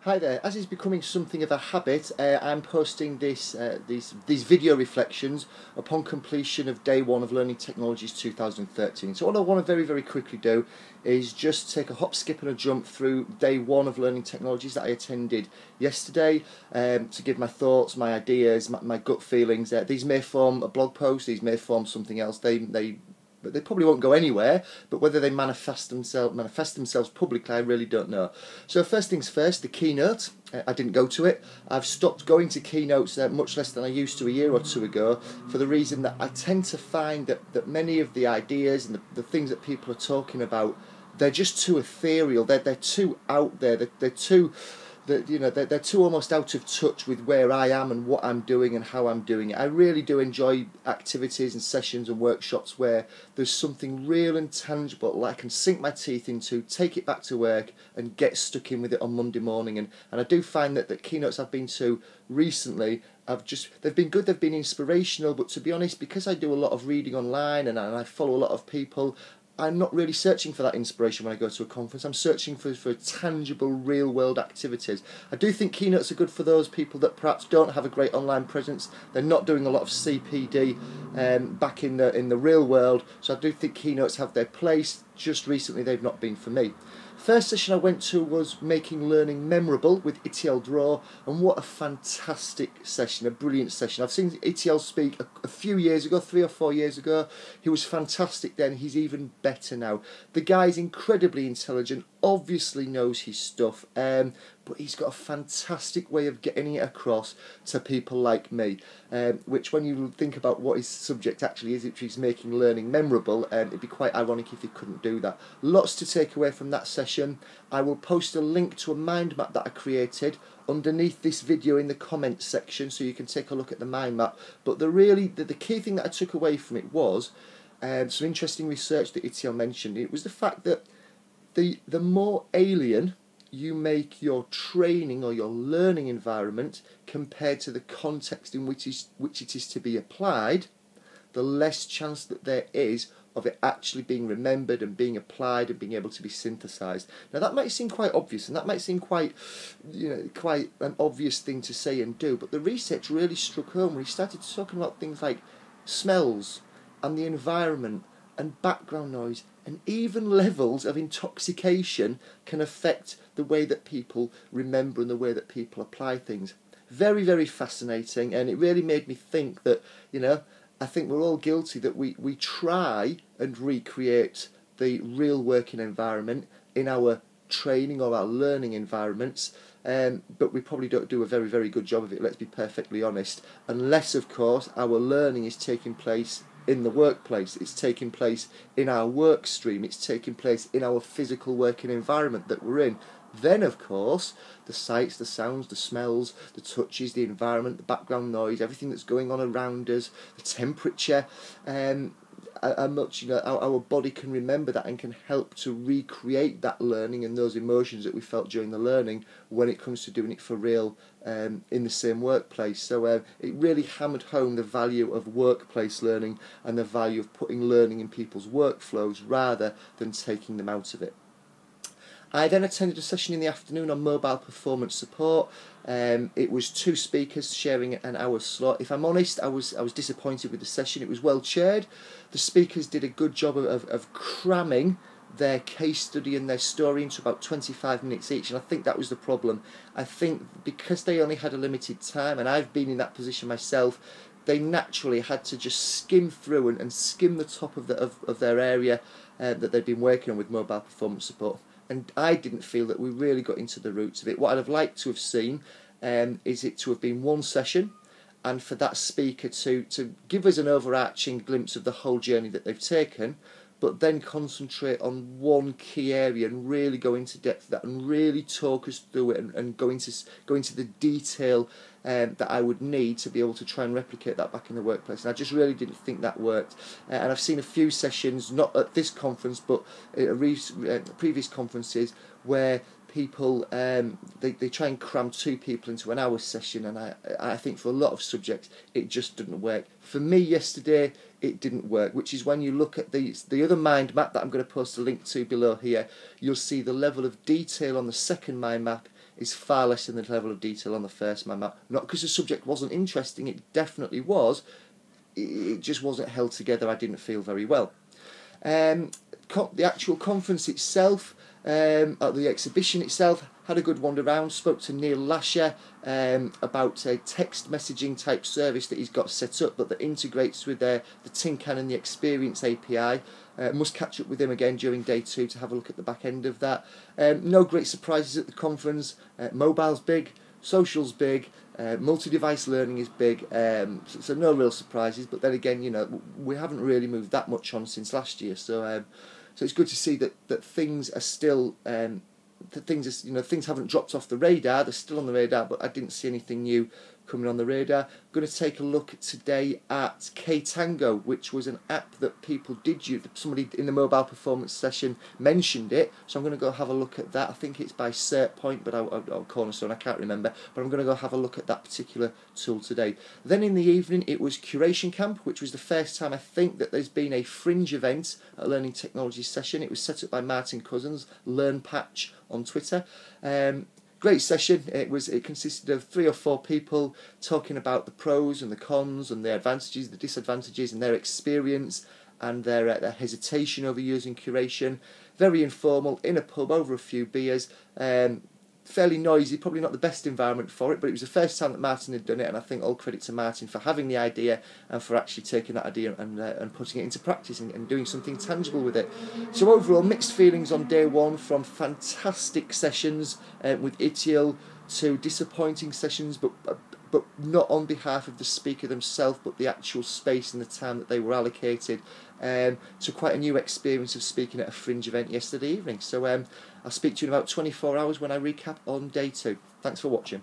Hi there. As is becoming something of a habit, I'm posting these video reflections upon completion of day one of Learning Technologies 2013. So what I want to very quickly do is just take a hop, skip and a jump through day one of Learning Technologies that I attended yesterday, to give my thoughts, my ideas, my gut feelings. These may form a blog post, these may form something else. But they probably won't go anywhere, but whether they manifest themselves publicly, I really don't know. So first things first, the keynote. I didn't go to it. I've stopped going to keynotes much less than I used to a year or two ago, for the reason that I tend to find that many of the ideas and the things that people are talking about, they're just too ethereal. They're too out there. They're too... They're too almost out of touch with where I am and what I'm doing and how I'm doing it. I really do enjoy activities and sessions and workshops where there's something real and tangible that I can sink my teeth into, take it back to work and get stuck in with it on Monday morning. And I do find that the keynotes I've been to recently, they've been good, they've been inspirational, but to be honest, because I do a lot of reading online and I follow a lot of people, I'm not really searching for that inspiration when I go to a conference. I'm searching for tangible, real-world activities. I do think keynotes are good for those people that perhaps don't have a great online presence. They're not doing a lot of CPD back in the real world. So I do think keynotes have their place. Just recently, they've not been for me. First session I went to was Making Learning Memorable with Itiel Dror, and what a fantastic session, a brilliant session. I've seen Itiel speak a few years ago, 3 or 4 years ago. He was fantastic then, he's even better now. The guy's incredibly intelligent, obviously knows his stuff, but he's got a fantastic way of getting it across to people like me, which when you think about what his subject actually is, which is making learning memorable, it'd be quite ironic if he couldn't do that. Lots to take away from that session. I will post a link to a mind map that I created underneath this video in the comments section, so you can take a look at the mind map. But the key thing that I took away from it was some interesting research that Itiel mentioned. It was the fact that the more alien you make your training or your learning environment compared to the context in which it is to be applied, the less chance that there is of it actually being remembered and being applied and being able to be synthesized. Now that might seem quite obvious, and that might seem quite an obvious thing to say and do, but the research really struck home when he started talking about things like smells and the environment and background noise, and even levels of intoxication can affect the way that people remember and the way that people apply things. Very fascinating, and it really made me think that, I think we're all guilty that we try and recreate the real working environment in our training or our learning environments, but we probably don't do a very good job of it, let's be perfectly honest, unless of course our learning is taking place in the workplace, it's taking place in our work stream, it's taking place in our physical working environment that we're in. Then of course the sights, the sounds, the smells, the touches, the environment, the background noise, everything that's going on around us, the temperature, how much our body can remember that and can help to recreate that learning and those emotions that we felt during the learning when it comes to doing it for real in the same workplace. So it really hammered home the value of workplace learning and the value of putting learning in people's workflows rather than taking them out of it. I then attended a session in the afternoon on mobile performance support. It was 2 speakers sharing an hour slot. If I'm honest, I was disappointed with the session. It was well chaired. The speakers did a good job of cramming their case study and their story into about 25 minutes each, and I think that was the problem. I think because they only had a limited time, and I've been in that position myself, they naturally had to just skim through and skim the top of their area that they'd been working on with mobile performance support. And I didn't feel that we really got into the roots of it. What I'd have liked to have seen is it to have been one session, and for that speaker to give us an overarching glimpse of the whole journey that they've taken, but then concentrate on one key area and really go into depth of that and really talk us through it and go into the detail that I would need to be able to try and replicate that back in the workplace. And I just really didn't think that worked. And I've seen a few sessions, not at this conference, but at previous conferences, where people they try and cram 2 people into an hour session, and I think for a lot of subjects it just didn't work. For me yesterday it didn't work, which is when you look at the other mind map that I'm going to post a link to below here, you'll see the level of detail on the second mind map is far less than the level of detail on the first man map. Not because the subject wasn't interesting, it definitely was. It just wasn't held together. I didn't feel very well. The actual conference itself, the exhibition itself, had a good wander around. Spoke to Neil Lasher about a text messaging type service that he's got set up, but that integrates with the Tincan and the Experience API. Must catch up with him again during day 2 to have a look at the back end of that. No great surprises at the conference. Mobile's big, social's big, multi-device learning is big, so no real surprises. But then again, you know, we haven't really moved that much on since last year, so it's good to see that things are still things haven't dropped off the radar. They're still on the radar, but I didn't see anything new coming on the radar. I'm going to take a look today at Ktango, which was an app that people did use. Somebody in the mobile performance session mentioned it, so I'm going to go have a look at that. I think it's by CertPoint, but I'll Cornerstone, I can't remember. But I'm going to go have a look at that particular tool today. Then in the evening, it was Curation Camp, which was the first time I think that there's been a fringe event at Learning Technology session. It was set up by Martin Cousins, LearnPatch on Twitter. Great session. It consisted of 3 or 4 people talking about the pros and the cons and the advantages, the disadvantages, and their experience and their hesitation over using curation. Very informal, in a pub over a few beers. Fairly noisy, probably not the best environment for it, but it was the first time that Martin had done it, and I think all credit to Martin for having the idea and for actually taking that idea and putting it into practice and doing something tangible with it. So overall, mixed feelings on day 1, from fantastic sessions with Itiel to disappointing sessions, but not on behalf of the speaker themselves, but the actual space and the time that they were allocated. To quite a new experience of speaking at a fringe event yesterday evening. So I'll speak to you in about 24 hours when I recap on day 2. Thanks for watching.